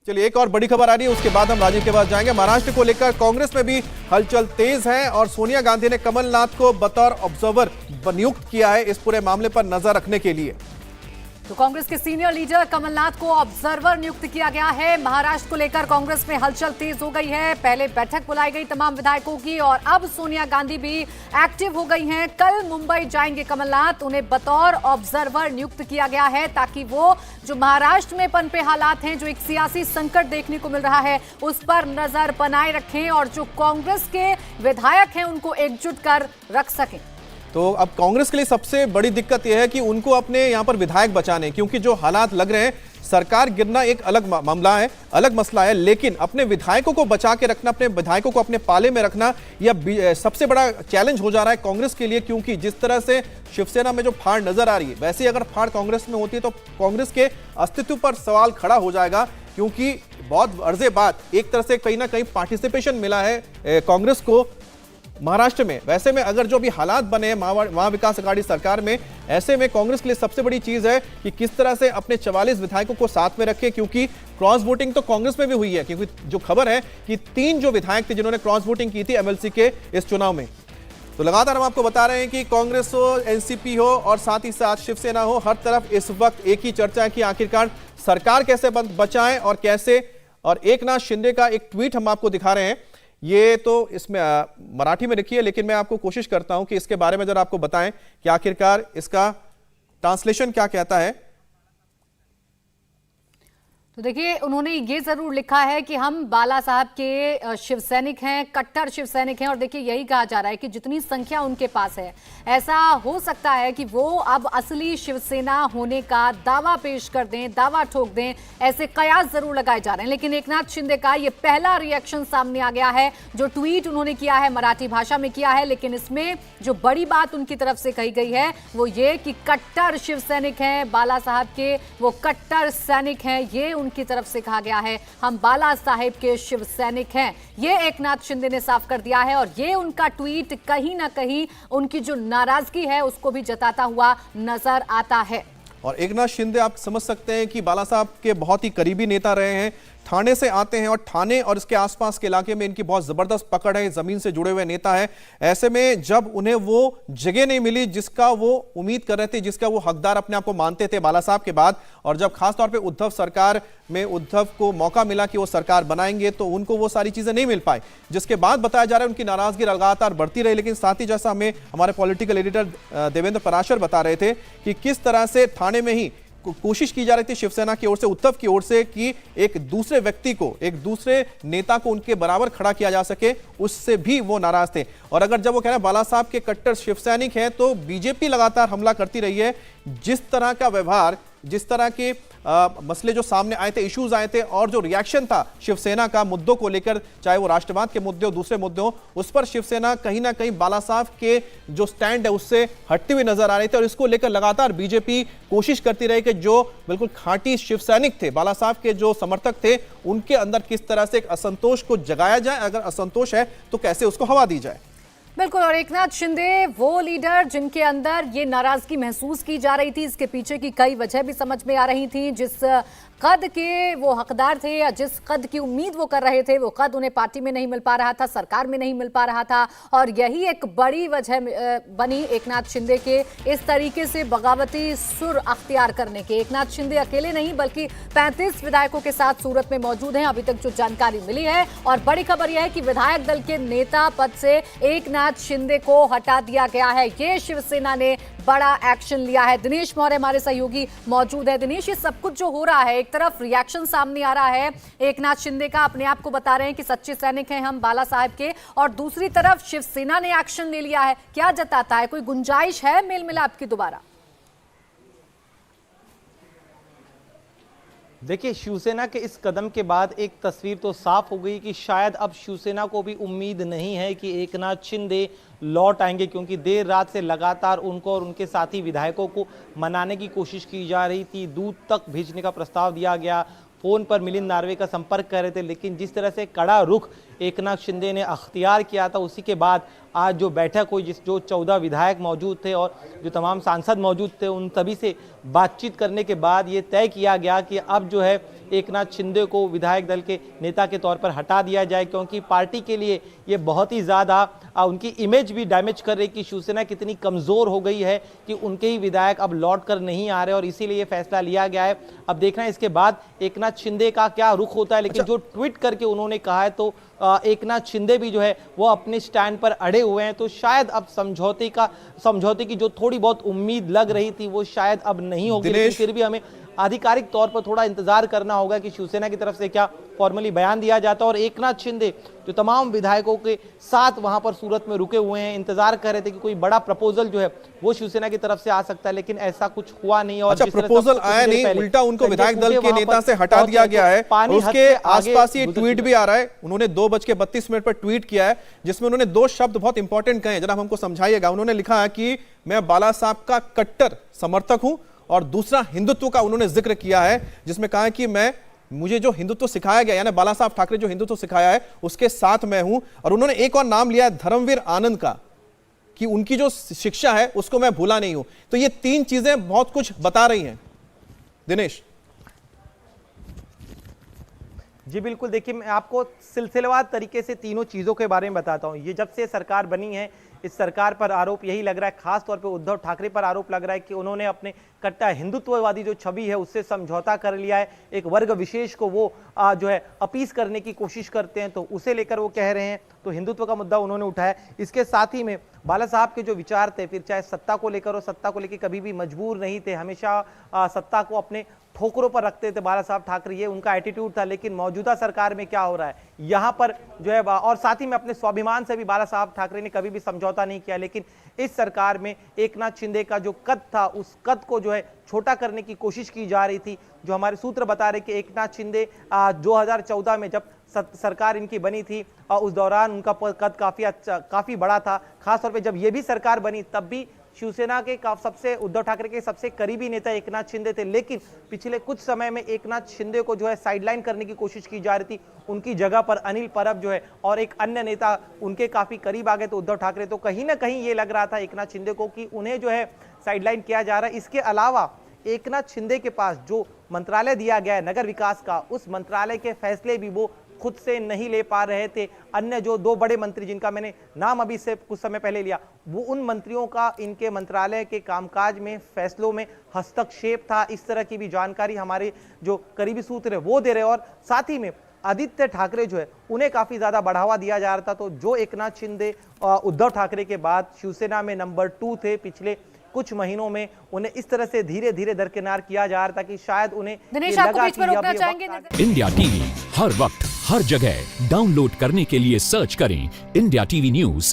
चलिए एक और बड़ी खबर आ रही है, उसके बाद हम राजीव के पास जाएंगे। महाराष्ट्र को लेकर कांग्रेस में भी हलचल तेज है और सोनिया गांधी ने कमलनाथ को बतौर ऑब्जर्वर नियुक्त किया है इस पूरे मामले पर नजर रखने के लिए। तो कांग्रेस के सीनियर लीडर कमलनाथ को ऑब्जर्वर नियुक्त किया गया है। महाराष्ट्र को लेकर कांग्रेस में हलचल तेज हो गई है। पहले बैठक बुलाई गई तमाम विधायकों की और अब सोनिया गांधी भी एक्टिव हो गई हैं। कल मुंबई जाएंगे कमलनाथ, उन्हें बतौर ऑब्जर्वर नियुक्त किया गया है ताकि वो जो महाराष्ट्र में पनपे हालात हैं, जो एक सियासी संकट देखने को मिल रहा है, उस पर नजर बनाए रखें और जो कांग्रेस के विधायक हैं उनको एकजुट कर रख सकें। तो अब कांग्रेस के लिए सबसे बड़ी दिक्कत यह है कि उनको अपने यहां पर विधायक बचाने, क्योंकि जो हालात लग रहे हैं, सरकार गिरना एक अलग मामला है, अलग मसला है, लेकिन अपने विधायकों को बचा के रखना, अपने विधायकों को अपने पाले में रखना, यह सबसे बड़ा चैलेंज हो जा रहा है कांग्रेस के लिए। क्योंकि जिस तरह से शिवसेना में जो फाड़ नजर आ रही है, वैसे ही अगर फाड़ कांग्रेस में होती है तो कांग्रेस के अस्तित्व पर सवाल खड़ा हो जाएगा। क्योंकि बहुत अर्जे बाद एक तरह से कहीं ना कहीं पार्टिसिपेशन मिला है कांग्रेस को महाराष्ट्र में। वैसे में अगर जो भी हालात बने हैं महाविकास अघाड़ी सरकार में, ऐसे में कांग्रेस के लिए सबसे बड़ी चीज है कि किस तरह से अपने 44 विधायकों को साथ में रखे। क्योंकि क्रॉस वोटिंग तो कांग्रेस में भी हुई है, क्योंकि जो खबर है कि 3 जो विधायक थे जिन्होंने क्रॉस वोटिंग की थी एमएलसी के इस चुनाव में। तो लगातार हम आपको बता रहे हैं कि कांग्रेस हो, एनसीपी हो और साथ ही साथ शिवसेना हो, हर तरफ इस वक्त एक ही चर्चा है कि आखिरकार सरकार कैसे बचाएं और कैसे। और एकनाथ शिंदे का एक ट्वीट हम आपको दिखा रहे हैं, ये तो इसमें मराठी में लिखी है, लेकिन मैं आपको कोशिश करता हूं कि इसके बारे में जरा आपको बताएं कि आखिरकार इसका ट्रांसलेशन क्या कहता है। तो देखिए, उन्होंने ये जरूर लिखा है कि हम बाला साहब के शिव सैनिक हैं, कट्टर शिव सैनिक हैं। और देखिए, यही कहा जा रहा है कि जितनी संख्या उनके पास है, ऐसा हो सकता है कि वो अब असली शिवसेना होने का दावा पेश कर दें, दावा ठोक दें, ऐसे कयास जरूर लगाए जा रहे हैं। लेकिन एकनाथ शिंदे का ये पहला रिएक्शन सामने आ गया है। जो ट्वीट उन्होंने किया है मराठी भाषा में किया है, लेकिन इसमें जो बड़ी बात उनकी तरफ से कही गई है वो ये कि कट्टर शिव सैनिक हैं, बाला साहब के वो कट्टर सैनिक हैं, ये उनकी तरफ से कहा गया है। हम बाला साहेब के शिव सैनिक हैं, ये एकनाथ शिंदे ने साफ कर दिया है। और ये उनका ट्वीट कहीं ना कहीं उनकी जो नाराजगी है उसको भी जताता हुआ नजर आता है। और एकनाथ शिंदे आप समझ सकते हैं कि बाला साहब के बहुत ही करीबी नेता रहे हैं, ठाणे से आते हैं और ठाणे और इसके आसपास के इलाके में इनकी बहुत जबरदस्त पकड़ है, जमीन से जुड़े हुए नेता है। ऐसे में जब उन्हें वो जगह नहीं मिली जिसका वो उम्मीद कर रहे थे, जिसका वो हकदार अपने आप को मानते थे बाला साहब के बाद, और जब खासतौर पे उद्धव सरकार में उद्धव को मौका मिला कि वो सरकार बनाएंगे, तो उनको वो सारी चीजें नहीं मिल पाई, जिसके बाद बताया जा रहा है उनकी नाराजगी लगातार बढ़ती रही। लेकिन साथ ही जैसा हमें हमारे पॉलिटिकल एडिटर देवेंद्र पराशर बता रहे थे कि किस तरह से ठाणे में ही कोशिश की जा रही थी शिवसेना की ओर से, उद्धव की ओर से, कि एक दूसरे व्यक्ति को, एक दूसरे नेता को उनके बराबर खड़ा किया जा सके, उससे भी वो नाराज थे। और अगर जब वो कह रहे हैं बाला साहब के कट्टर शिव सैनिक हैं, तो बीजेपी लगातार हमला करती रही है। जिस तरह का व्यवहार, जिस तरह के मसले जो सामने आए थे, इश्यूज आए थे, और जो रिएक्शन था शिवसेना का मुद्दों को लेकर, चाहे वो राष्ट्रवाद के मुद्दे हो, दूसरे मुद्दे हो, उस पर शिवसेना कहीं ना कहीं बाला साहब के जो स्टैंड है उससे हटती हुई नजर आ रही थी। और इसको लेकर लगातार बीजेपी कोशिश करती रही कि जो बिल्कुल खांटी शिव सैनिक थे, बाला साहब के जो समर्थक थे, उनके अंदर किस तरह से एक असंतोष को जगाया जाए, अगर असंतोष है तो कैसे उसको हवा दी जाए। बिल्कुल। और एकनाथ शिंदे वो लीडर जिनके अंदर ये नाराजगी महसूस की जा रही थी, इसके पीछे की कई वजह भी समझ में आ रही थी। जिस कद के वो हकदार थे या जिस कद की उम्मीद वो कर रहे थे, वो कद उन्हें पार्टी में नहीं मिल पा रहा था, सरकार में नहीं मिल पा रहा था। और यही एक बड़ी वजह बनी एकनाथ शिंदे के इस तरीके से बगावती सुर अख्तियार करने के। एकनाथ शिंदे अकेले नहीं बल्कि 35 विधायकों के साथ सूरत में मौजूद हैं, अभी तक जो जानकारी मिली है। और बड़ी खबर यह है कि विधायक दल के नेता पद से एकनाथ शिंदे को हटा दिया गया है। ये शिवसेना ने बड़ा एक्शन लिया है। दिनेश मौर्य हमारे सहयोगी मौजूद है। दिनेश, ये सब कुछ जो हो रहा है, एक तरफ रिएक्शन सामने आ रहा है एकनाथ शिंदे का, अपने आप को बता रहे हैं कि सच्चे सैनिक हैं हम बाला साहब के, और दूसरी तरफ शिवसेना ने एक्शन ले लिया है। क्या जताता है, कोई गुंजाइश है मेल मिलाप की दोबारा? देखिए, शिवसेना के इस कदम के बाद एक तस्वीर तो साफ हो गई कि शायद अब शिवसेना को भी उम्मीद नहीं है कि एकनाथ शिंदे लौट आएंगे, क्योंकि देर रात से लगातार उनको और उनके साथी विधायकों को मनाने की कोशिश की जा रही थी। दूध तक भेजने का प्रस्ताव दिया गया, फोन पर मिलिंद नार्वे का संपर्क कर रहे थे, लेकिन जिस तरह से कड़ा रुख एकनाथ शिंदे ने अख्तियार किया था, उसी के बाद आज जो बैठक हुई, जो 14 विधायक मौजूद थे और जो तमाम सांसद मौजूद थे, उन सभी से बातचीत करने के बाद ये तय किया गया कि अब जो है एकनाथ शिंदे को विधायक दल के नेता के तौर पर हटा दिया जाए, क्योंकि पार्टी के लिए ये बहुत ही ज़्यादा उनकी इमेज भी डैमेज कर रही कि शिवसेना कितनी कमज़ोर हो गई है कि उनके ही विधायक अब लौट कर नहीं आ रहे, और इसीलिए ये फैसला लिया गया है। अब देखना है इसके बाद एकनाथ शिंदे का क्या रुख होता है, लेकिन जो ट्वीट करके उन्होंने कहा है तो एकनाथ शिंदे भी जो है वो अपने स्टैंड पर अड़े हुए हैं, तो शायद अब समझौते की जो थोड़ी बहुत उम्मीद लग रही थी वो शायद अब नहीं होगी। लेकिन फिर भी हमें आधिकारिक तौर पर थोड़ा इंतजार करना होगा कि शिवसेना की तरफ से क्या फॉर्मली बयान दिया जाता है। और एकनाथ शिंदे जो तमाम विधायकों के साथ वहां पर सूरत में रुके हुए हैं, इंतजार कर रहे थे कि कोई बड़ा प्रपोजल जो है वो शिवसेना की तरफ से आ सकता है, लेकिन ऐसा कुछ हुआ नहीं। और अच्छा, प्रपोजल आया नहीं, उल्टा उनको विधायक दल के नेता से हटा दिया गया है। और उसके आसपास ये ट्वीट भी आ रहा है, उन्होंने 2:32 पर ट्वीट किया है जिसमें उन्होंने 2 शब्द बहुत इंपॉर्टेंट कहे, जरा हमको समझाइएगा। उन्होंने लिखा है कि मैं बाला साहब का कट्टर समर्थक हूं, और दूसरा हिंदुत्व का उन्होंने जिक्र किया है जिसमें कहा है कि मुझे जो हिंदुत्व सिखाया गया, यानी बाला साहब ठाकरे जो हिंदुत्व सिखाया है उसके साथ मैं हूं। और उन्होंने एक और नाम लिया है धर्मवीर आनंद का, कि उनकी जो शिक्षा है उसको मैं भूला नहीं हूं। तो ये 3 चीजें बहुत कुछ बता रही हैं। दिनेश जी बिल्कुल, देखिए मैं आपको सिलसिलेवार तरीके से तीनों चीज़ों के बारे में बताता हूँ। ये जब से सरकार बनी है, इस सरकार पर आरोप यही लग रहा है, खास तौर पे उद्धव ठाकरे पर आरोप लग रहा है कि उन्होंने अपने कट्टा हिंदुत्ववादी जो छवि है उससे समझौता कर लिया है। एक वर्ग विशेष को वो जो है अपीस करने की कोशिश करते हैं, तो उसे लेकर वो कह रहे हैं, तो हिंदुत्व का मुद्दा उन्होंने उठाया। इसके साथ ही में बाला साहब के जो विचार थे, फिर चाहे सत्ता को लेकर हो, सत्ता को लेकर कभी भी मजबूर नहीं थे, हमेशा सत्ता को अपने ठोकरों पर रखते थे बाला साहब ठाकरे, ये उनका एटीट्यूड था। लेकिन मौजूदा सरकार में क्या हो रहा है यहाँ पर जो है, और साथ ही में अपने स्वाभिमान से भी बाला साहब ठाकरे ने कभी भी समझौता नहीं किया। लेकिन इस सरकार में एकनाथ शिंदे का जो कद था, उस कद को जो है छोटा करने की कोशिश की जा रही थी। जो हमारे सूत्र बता रहे कि एकनाथ शिंदे 2014 में जब सरकार इनकी बनी थी, उस दौरान उनका कद काफी बड़ा था। खासतौर पर जब ये भी सरकार बनी तब भी शिवसेना के सबसे उद्धव ठाकरे के सबसे करीबी नेता एकनाथ शिंदे थे। लेकिन पिछले कुछ समय में एकनाथ शिंदे को जो है साइडलाइन करने की कोशिश की जा रही थी। उनकी जगह पर अनिल परब जो है और एक अन्य नेता उनके काफी करीब आ गए थे उद्धव ठाकरे। तो कहीं ना कहीं ये लग रहा था एकनाथ शिंदे को कि उन्हें जो है साइडलाइन किया जा रहा है। इसके अलावा एकनाथ शिंदे के पास जो मंत्रालय दिया गया है नगर विकास का, उस मंत्रालय के फैसले भी वो खुद से नहीं ले पा रहे थे। अन्य जो 2 बड़े मंत्री जिनका मैंने नाम अभी से कुछ समय पहले लिया, वो उन मंत्रियों का इनके मंत्रालय के कामकाज में, फैसलों में हस्तक्षेप था। इस तरह की भी जानकारी हमारे जो करीबी सूत्र है वो दे रहे। और साथ ही में आदित्य ठाकरे जो है उन्हें काफी ज्यादा बढ़ावा दिया जा रहा था। तो जो एकनाथ शिंदे उद्धव ठाकरे के बाद शिवसेना में नंबर 2 थे, पिछले कुछ महीनों में उन्हें इस तरह से धीरे धीरे दरकिनार किया जा रहा था कि शायद उन्हें दिनेश, आपको बीच में रोकना चाहेंगे? इंडिया टीवी हर वक्त हर जगह डाउनलोड करने के लिए सर्च करें इंडिया टीवी न्यूज